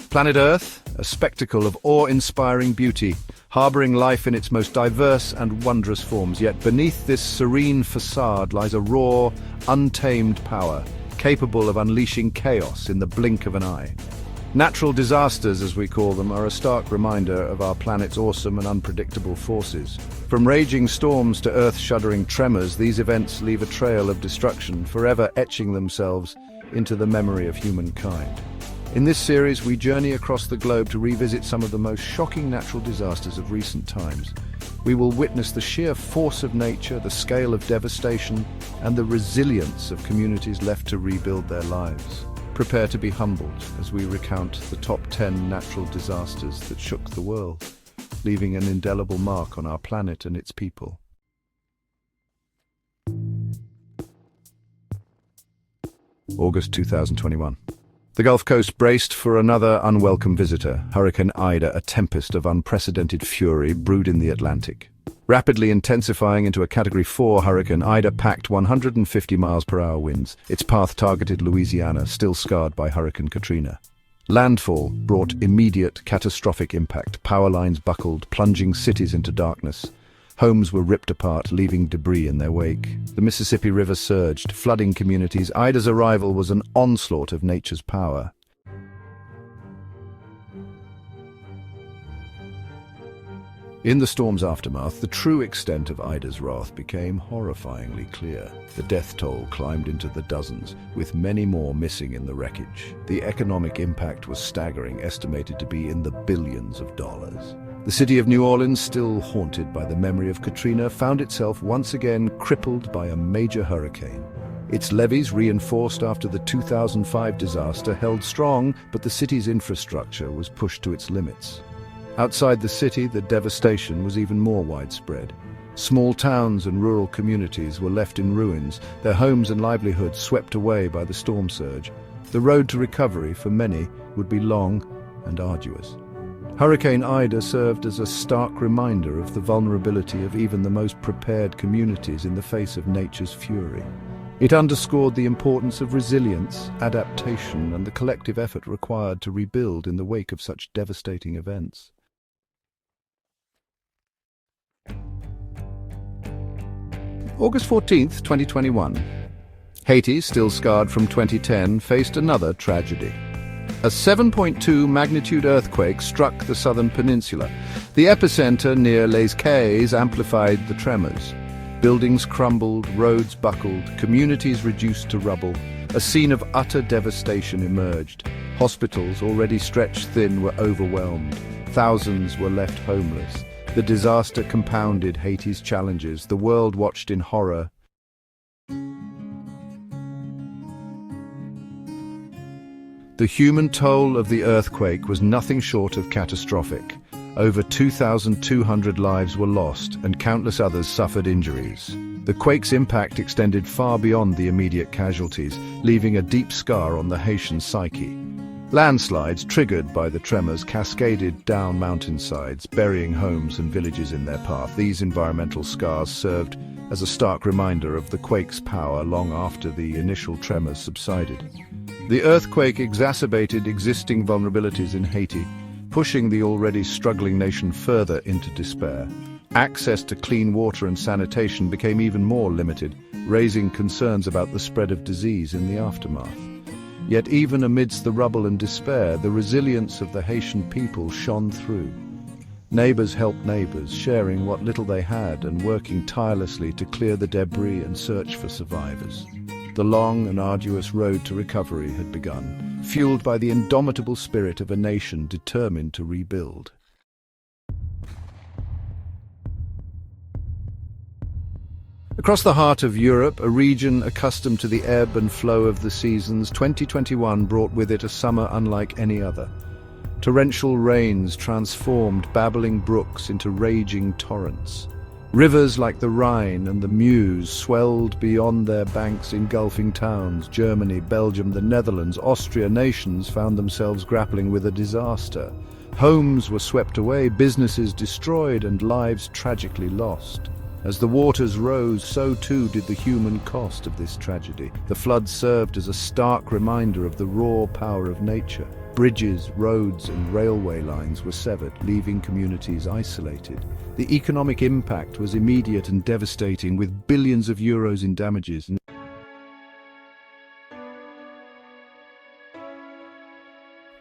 Planet Earth, a spectacle of awe-inspiring beauty, harboring life in its most diverse and wondrous forms. Yet beneath this serene facade lies a raw, untamed power, capable of unleashing chaos in the blink of an eye. Natural disasters, as we call them, are a stark reminder of our planet's awesome and unpredictable forces. From raging storms to earth-shuddering tremors, these events leave a trail of destruction, forever etching themselves into the memory of humankind. In this series, we journey across the globe to revisit some of the most shocking natural disasters of recent times. We will witness the sheer force of nature, the scale of devastation, and the resilience of communities left to rebuild their lives. Prepare to be humbled as we recount the top 10 natural disasters that shook the world, leaving an indelible mark on our planet and its people. August 2021. The Gulf Coast braced for another unwelcome visitor, Hurricane Ida, a tempest of unprecedented fury brewed in the Atlantic. Rapidly intensifying into a Category 4 hurricane, Ida packed 150 miles-per-hour winds. Its path targeted Louisiana, still scarred by Hurricane Katrina. Landfall brought immediate, catastrophic impact. Power lines buckled, plunging cities into darkness. Homes were ripped apart, leaving debris in their wake. The Mississippi River surged, flooding communities. Ida's arrival was an onslaught of nature's power. In the storm's aftermath, the true extent of Ida's wrath became horrifyingly clear. The death toll climbed into the dozens, with many more missing in the wreckage. The economic impact was staggering, estimated to be in the billions of dollars. The city of New Orleans, still haunted by the memory of Katrina, found itself once again crippled by a major hurricane. Its levees, reinforced after the 2005 disaster, held strong, but the city's infrastructure was pushed to its limits. Outside the city, the devastation was even more widespread. Small towns and rural communities were left in ruins, their homes and livelihoods swept away by the storm surge. The road to recovery for many would be long and arduous. Hurricane Ida served as a stark reminder of the vulnerability of even the most prepared communities in the face of nature's fury. It underscored the importance of resilience, adaptation, and the collective effort required to rebuild in the wake of such devastating events. August 14, 2021. Haiti, still scarred from 2010, faced another tragedy. A 7.2 magnitude earthquake struck the southern peninsula. The epicenter near Les Cayes amplified the tremors. Buildings crumbled, roads buckled, communities reduced to rubble. A scene of utter devastation emerged. Hospitals, already stretched thin, were overwhelmed. Thousands were left homeless. The disaster compounded Haiti's challenges. The world watched in horror. The human toll of the earthquake was nothing short of catastrophic. Over 2,200 lives were lost, and countless others suffered injuries. The quake's impact extended far beyond the immediate casualties, leaving a deep scar on the Haitian psyche. Landslides, triggered by the tremors, cascaded down mountainsides, burying homes and villages in their path. These environmental scars served as a stark reminder of the quake's power long after the initial tremors subsided. The earthquake exacerbated existing vulnerabilities in Haiti, pushing the already struggling nation further into despair. Access to clean water and sanitation became even more limited, raising concerns about the spread of disease in the aftermath. Yet even amidst the rubble and despair, the resilience of the Haitian people shone through. Neighbors helped neighbors, sharing what little they had and working tirelessly to clear the debris and search for survivors. The long and arduous road to recovery had begun, fueled by the indomitable spirit of a nation determined to rebuild. Across the heart of Europe, a region accustomed to the ebb and flow of the seasons, 2021 brought with it a summer unlike any other. Torrential rains transformed babbling brooks into raging torrents. Rivers like the Rhine and the Meuse swelled beyond their banks, engulfing towns. Germany, Belgium, the Netherlands, Austria nations found themselves grappling with a disaster. Homes were swept away, businesses destroyed, and lives tragically lost. As the waters rose, so too did the human cost of this tragedy. The floods served as a stark reminder of the raw power of nature. Bridges, roads and railway lines were severed, leaving communities isolated. The economic impact was immediate and devastating, with billions of euros in damages.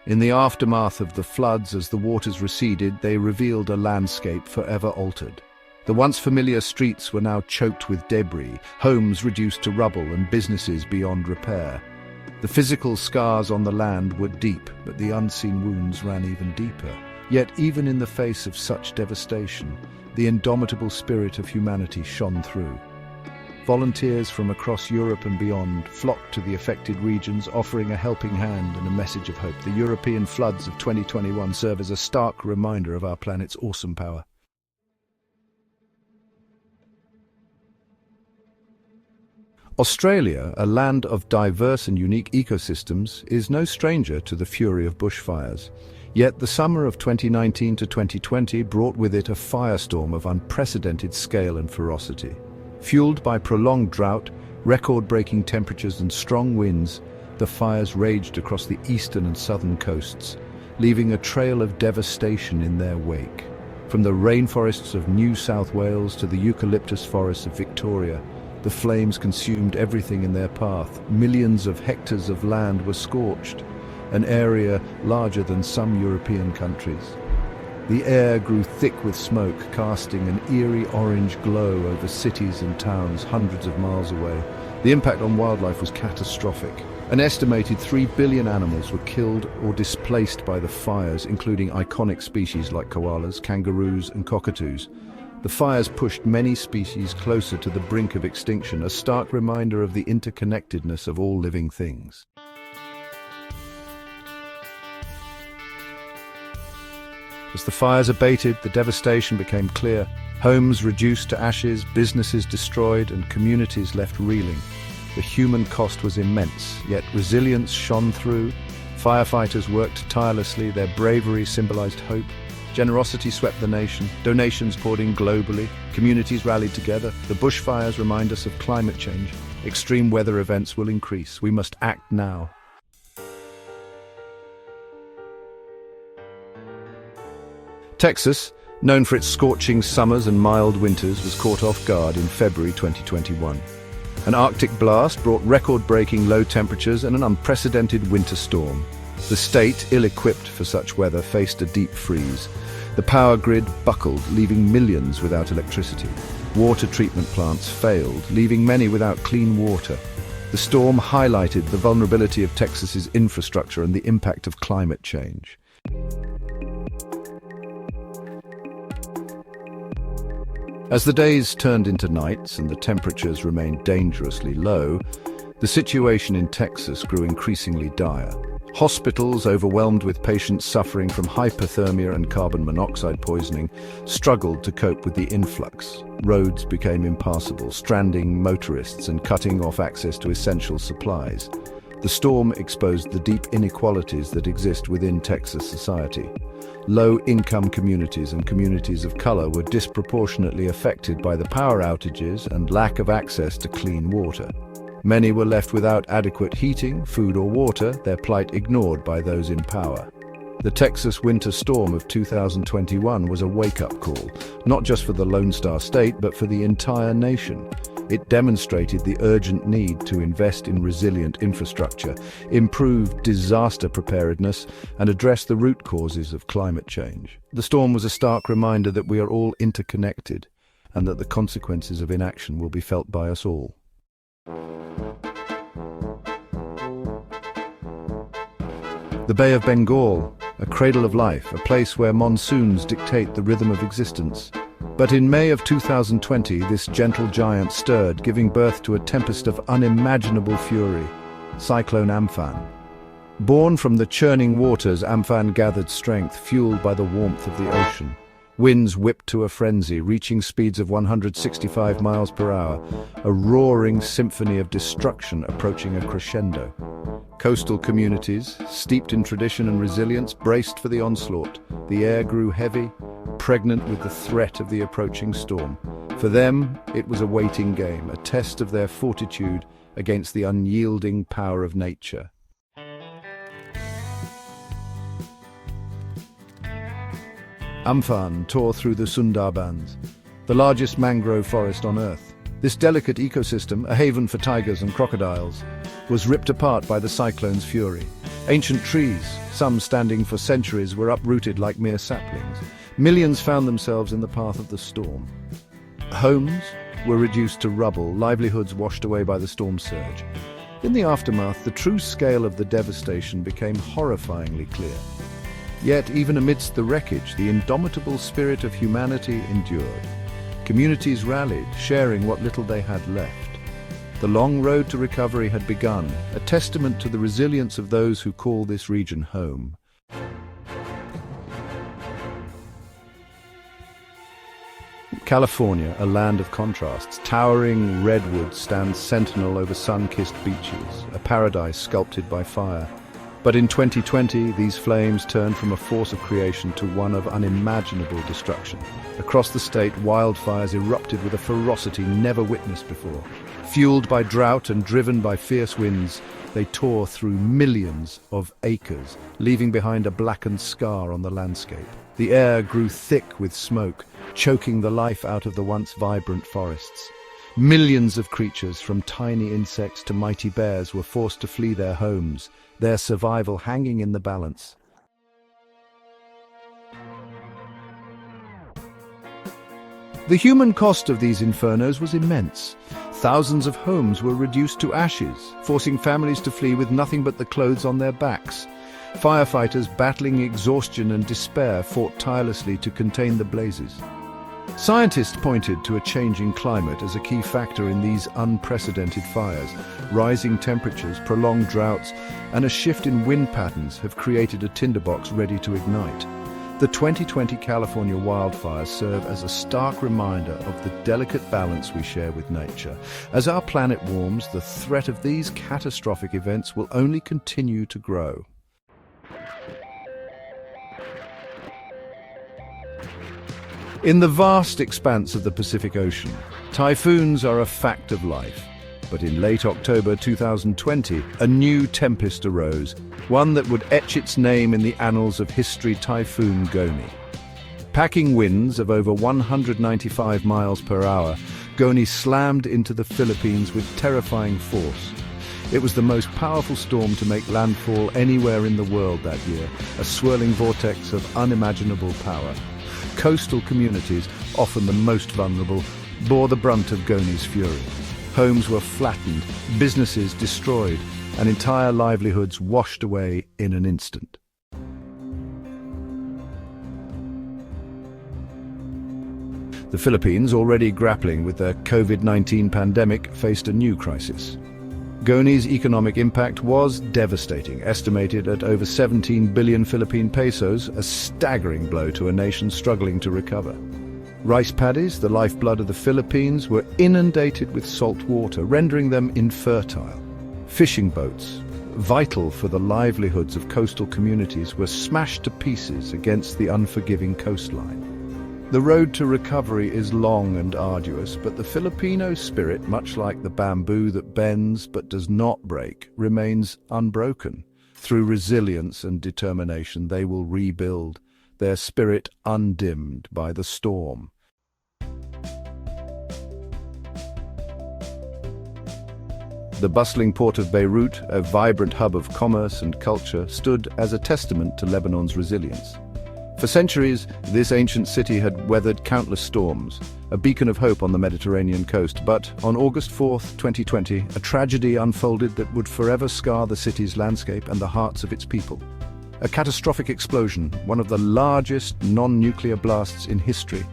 In the aftermath of the floods, as the waters receded, they revealed a landscape forever altered. The once familiar streets were now choked with debris, homes reduced to rubble and businesses beyond repair. The physical scars on the land were deep, but the unseen wounds ran even deeper. Yet even in the face of such devastation, the indomitable spirit of humanity shone through. Volunteers from across Europe and beyond flocked to the affected regions, offering a helping hand and a message of hope. The European floods of 2021 serve as a stark reminder of our planet's awesome power. Australia, a land of diverse and unique ecosystems, is no stranger to the fury of bushfires. Yet the summer of 2019 to 2020 brought with it a firestorm of unprecedented scale and ferocity. Fueled by prolonged drought, record-breaking temperatures and strong winds, the fires raged across the eastern and southern coasts, leaving a trail of devastation in their wake. From the rainforests of New South Wales to the eucalyptus forests of Victoria, the flames consumed everything in their path. Millions of hectares of land were scorched, an area larger than some European countries. The air grew thick with smoke, casting an eerie orange glow over cities and towns hundreds of miles away. The impact on wildlife was catastrophic. An estimated 3 billion animals were killed or displaced by the fires, including iconic species like koalas, kangaroos, and cockatoos. The fires pushed many species closer to the brink of extinction, a stark reminder of the interconnectedness of all living things. As the fires abated, the devastation became clear. Homes reduced to ashes, businesses destroyed, and communities left reeling. The human cost was immense, yet resilience shone through. Firefighters worked tirelessly, their bravery symbolized hope. Generosity swept the nation, donations poured in globally, communities rallied together. The bushfires remind us of climate change. Extreme weather events will increase. We must act now. Texas, known for its scorching summers and mild winters, was caught off guard in February 2021. An Arctic blast brought record-breaking low temperatures and an unprecedented winter storm. The state, ill-equipped for such weather, faced a deep freeze. The power grid buckled, leaving millions without electricity. Water treatment plants failed, leaving many without clean water. The storm highlighted the vulnerability of Texas's infrastructure and the impact of climate change. As the days turned into nights and the temperatures remained dangerously low, the situation in Texas grew increasingly dire. Hospitals, overwhelmed with patients suffering from hypothermia and carbon monoxide poisoning, struggled to cope with the influx. Roads became impassable, stranding motorists and cutting off access to essential supplies. The storm exposed the deep inequalities that exist within Texas society. Low-income communities and communities of color were disproportionately affected by the power outages and lack of access to clean water. Many were left without adequate heating, food or water, their plight ignored by those in power. The Texas winter storm of 2021 was a wake-up call, not just for the Lone Star State, but for the entire nation. It demonstrated the urgent need to invest in resilient infrastructure, improve disaster preparedness, and address the root causes of climate change. The storm was a stark reminder that we are all interconnected, and that the consequences of inaction will be felt by us all. The Bay of Bengal, a cradle of life, a place where monsoons dictate the rhythm of existence. But in May of 2020, this gentle giant stirred, giving birth to a tempest of unimaginable fury, Cyclone Amphan. Born from the churning waters, Amphan gathered strength, fueled by the warmth of the ocean. Winds whipped to a frenzy, reaching speeds of 165 miles per hour, a roaring symphony of destruction approaching a crescendo. Coastal communities, steeped in tradition and resilience, braced for the onslaught. The air grew heavy, pregnant with the threat of the approaching storm. For them, it was a waiting game, a test of their fortitude against the unyielding power of nature. Amphan tore through the Sundarbans, the largest mangrove forest on Earth. This delicate ecosystem, a haven for tigers and crocodiles, was ripped apart by the cyclone's fury. Ancient trees, some standing for centuries, were uprooted like mere saplings. Millions found themselves in the path of the storm. Homes were reduced to rubble, livelihoods washed away by the storm surge. In the aftermath, the true scale of the devastation became horrifyingly clear. Yet, even amidst the wreckage, the indomitable spirit of humanity endured. Communities rallied, sharing what little they had left. The long road to recovery had begun, a testament to the resilience of those who call this region home. California, a land of contrasts. Towering redwoods stand sentinel over sun-kissed beaches, a paradise sculpted by fire. But in 2020, these flames turned from a force of creation to one of unimaginable destruction. Across the state, wildfires erupted with a ferocity never witnessed before. Fueled by drought and driven by fierce winds, they tore through millions of acres, leaving behind a blackened scar on the landscape. The air grew thick with smoke, choking the life out of the once vibrant forests. Millions of creatures, from tiny insects to mighty bears, were forced to flee their homes, their survival hanging in the balance. The human cost of these infernos was immense. Thousands of homes were reduced to ashes, forcing families to flee with nothing but the clothes on their backs. Firefighters, battling exhaustion and despair, fought tirelessly to contain the blazes. Scientists pointed to a changing climate as a key factor in these unprecedented fires. Rising temperatures, prolonged droughts, and a shift in wind patterns have created a tinderbox ready to ignite. The 2020 California wildfires serve as a stark reminder of the delicate balance we share with nature. As our planet warms, the threat of these catastrophic events will only continue to grow. In the vast expanse of the Pacific Ocean, typhoons are a fact of life. But in late October 2020, a new tempest arose, one that would etch its name in the annals of history: Typhoon Goni. Packing winds of over 195 miles per hour, Goni slammed into the Philippines with terrifying force. It was the most powerful storm to make landfall anywhere in the world that year, a swirling vortex of unimaginable power. Coastal communities, often the most vulnerable, bore the brunt of Goni's fury. Homes were flattened, businesses destroyed, and entire livelihoods washed away in an instant. The Philippines, already grappling with their COVID-19 pandemic, faced a new crisis. Goni's economic impact was devastating, estimated at over 17 billion Philippine pesos, a staggering blow to a nation struggling to recover. Rice paddies, the lifeblood of the Philippines, were inundated with salt water, rendering them infertile. Fishing boats, vital for the livelihoods of coastal communities, were smashed to pieces against the unforgiving coastline. The road to recovery is long and arduous, but the Filipino spirit, much like the bamboo that bends but does not break, remains unbroken. Through resilience and determination, they will rebuild, their spirit undimmed by the storm. The bustling port of Beirut, a vibrant hub of commerce and culture, stood as a testament to Lebanon's resilience. For centuries, this ancient city had weathered countless storms, a beacon of hope on the Mediterranean coast. But on August 4, 2020, a tragedy unfolded that would forever scar the city's landscape and the hearts of its people. A catastrophic explosion, one of the largest non-nuclear blasts in history,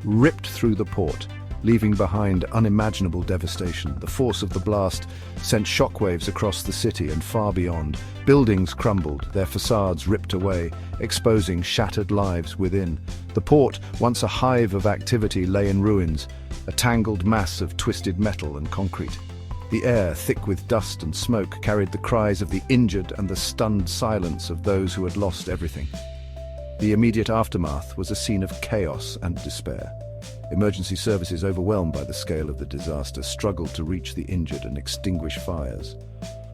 ripped through the port, leaving behind unimaginable devastation. The force of the blast sent shockwaves across the city and far beyond. Buildings crumbled, their facades ripped away, exposing shattered lives within. The port, once a hive of activity, lay in ruins, a tangled mass of twisted metal and concrete. The air, thick with dust and smoke, carried the cries of the injured and the stunned silence of those who had lost everything. The immediate aftermath was a scene of chaos and despair. Emergency services, overwhelmed by the scale of the disaster, struggled to reach the injured and extinguish fires.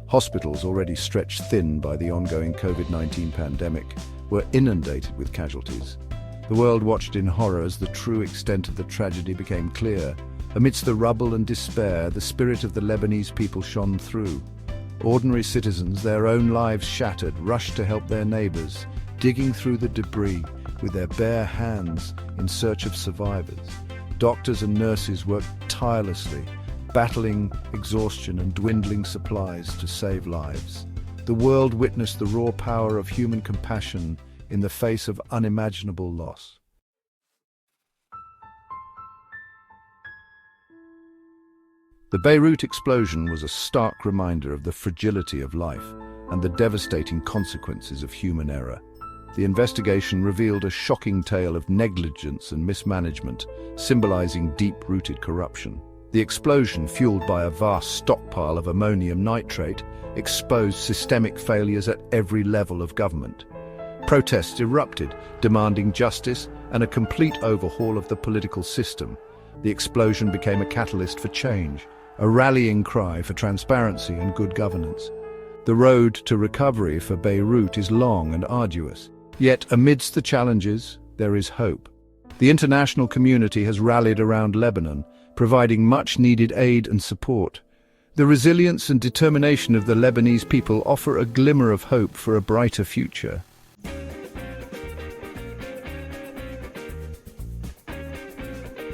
Hospitals, already stretched thin by the ongoing COVID-19 pandemic, were inundated with casualties. The world watched in horror as the true extent of the tragedy became clear. Amidst the rubble and despair, the spirit of the Lebanese people shone through. Ordinary citizens, their own lives shattered, rushed to help their neighbors, digging through the debris with their bare hands in search of survivors. Doctors and nurses worked tirelessly, battling exhaustion and dwindling supplies to save lives. The world witnessed the raw power of human compassion in the face of unimaginable loss. The Beirut explosion was a stark reminder of the fragility of life and the devastating consequences of human error. The investigation revealed a shocking tale of negligence and mismanagement, symbolizing deep-rooted corruption. The explosion, fueled by a vast stockpile of ammonium nitrate, exposed systemic failures at every level of government. Protests erupted, demanding justice and a complete overhaul of the political system. The explosion became a catalyst for change, a rallying cry for transparency and good governance. The road to recovery for Beirut is long and arduous. Yet, amidst the challenges, there is hope. The international community has rallied around Lebanon, providing much-needed aid and support. The resilience and determination of the Lebanese people offer a glimmer of hope for a brighter future.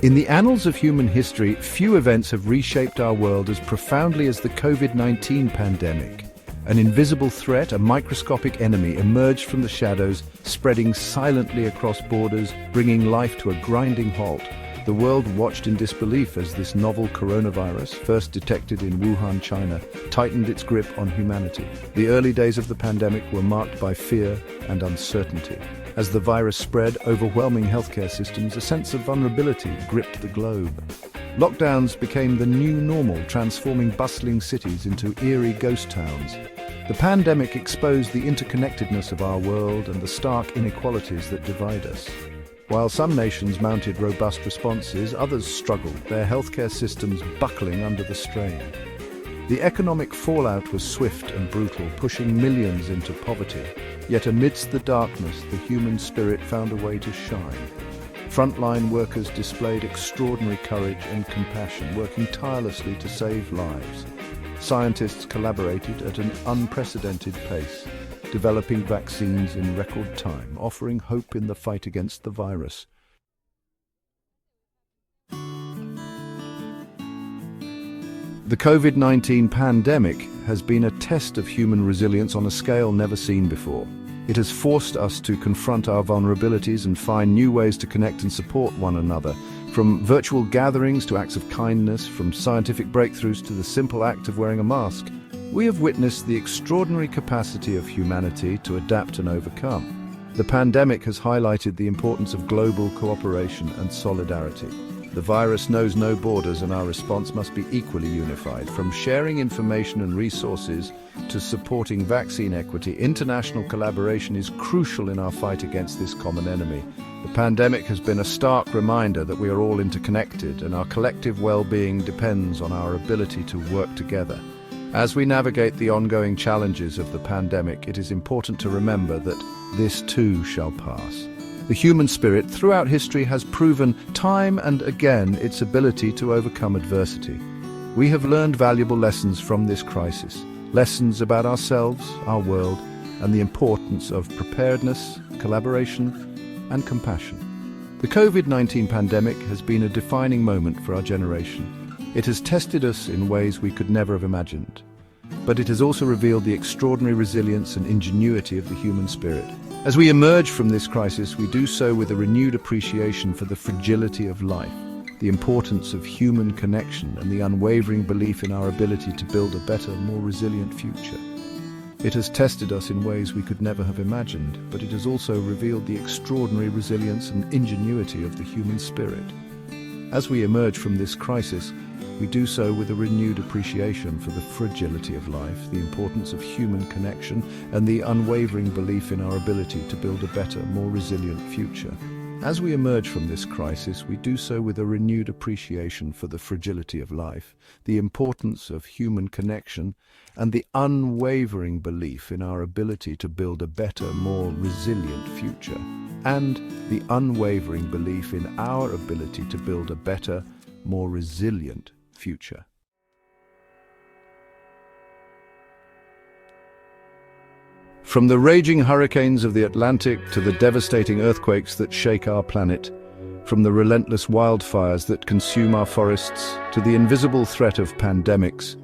In the annals of human history, few events have reshaped our world as profoundly as the COVID-19 pandemic. An invisible threat, a microscopic enemy, emerged from the shadows, spreading silently across borders, bringing life to a grinding halt. The world watched in disbelief as this novel coronavirus, first detected in Wuhan, China, tightened its grip on humanity. The early days of the pandemic were marked by fear and uncertainty. As the virus spread, overwhelming healthcare systems, a sense of vulnerability gripped the globe. Lockdowns became the new normal, transforming bustling cities into eerie ghost towns. The pandemic exposed the interconnectedness of our world and the stark inequalities that divide us. While some nations mounted robust responses, others struggled, their healthcare systems buckling under the strain. The economic fallout was swift and brutal, pushing millions into poverty. Yet amidst the darkness, the human spirit found a way to shine. Frontline workers displayed extraordinary courage and compassion, working tirelessly to save lives. Scientists collaborated at an unprecedented pace, developing vaccines in record time, offering hope in the fight against the virus. The COVID-19 pandemic has been a test of human resilience on a scale never seen before. It has forced us to confront our vulnerabilities and find new ways to connect and support one another. From virtual gatherings to acts of kindness, from scientific breakthroughs to the simple act of wearing a mask, we have witnessed the extraordinary capacity of humanity to adapt and overcome. The pandemic has highlighted the importance of global cooperation and solidarity. The virus knows no borders, and our response must be equally unified. From sharing information and resources to supporting vaccine equity, international collaboration is crucial in our fight against this common enemy. The pandemic has been a stark reminder that we are all interconnected, and our collective well-being depends on our ability to work together. As we navigate the ongoing challenges of the pandemic, it is important to remember that this too shall pass. The human spirit throughout history has proven time and again its ability to overcome adversity. We have learned valuable lessons from this crisis, lessons about ourselves, our world, and the importance of preparedness, collaboration, and compassion. The COVID-19 pandemic has been a defining moment for our generation. It has tested us in ways we could never have imagined, but it has also revealed the extraordinary resilience and ingenuity of the human spirit. As we emerge from this crisis, we do so with a renewed appreciation for the fragility of life, the importance of human connection, and the unwavering belief in our ability to build a better, more resilient future. It has tested us in ways we could never have imagined, but it has also revealed the extraordinary resilience and ingenuity of the human spirit. As we emerge from this crisis, we do so with a renewed appreciation for the fragility of life, the importance of human connection, and the unwavering belief in our ability to build a better, more resilient future. As we emerge from this crisis, we do so with a renewed appreciation for the fragility of life, the importance of human connection, and the unwavering belief in our ability to build a better, more resilient future. And the unwavering belief in our ability to build a better, more resilient future. From the raging hurricanes of the Atlantic to the devastating earthquakes that shake our planet, from the relentless wildfires that consume our forests to the invisible threat of pandemics,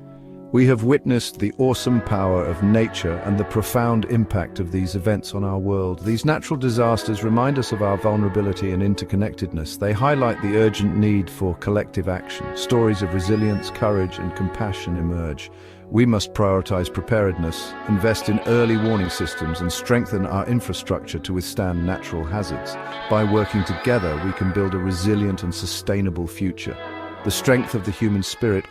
we have witnessed the awesome power of nature and the profound impact of these events on our world. These natural disasters remind us of our vulnerability and interconnectedness. They highlight the urgent need for collective action. Stories of resilience, courage, and compassion emerge. We must prioritize preparedness, invest in early warning systems, and strengthen our infrastructure to withstand natural hazards. By working together, we can build a resilient and sustainable future. The strength of the human spirit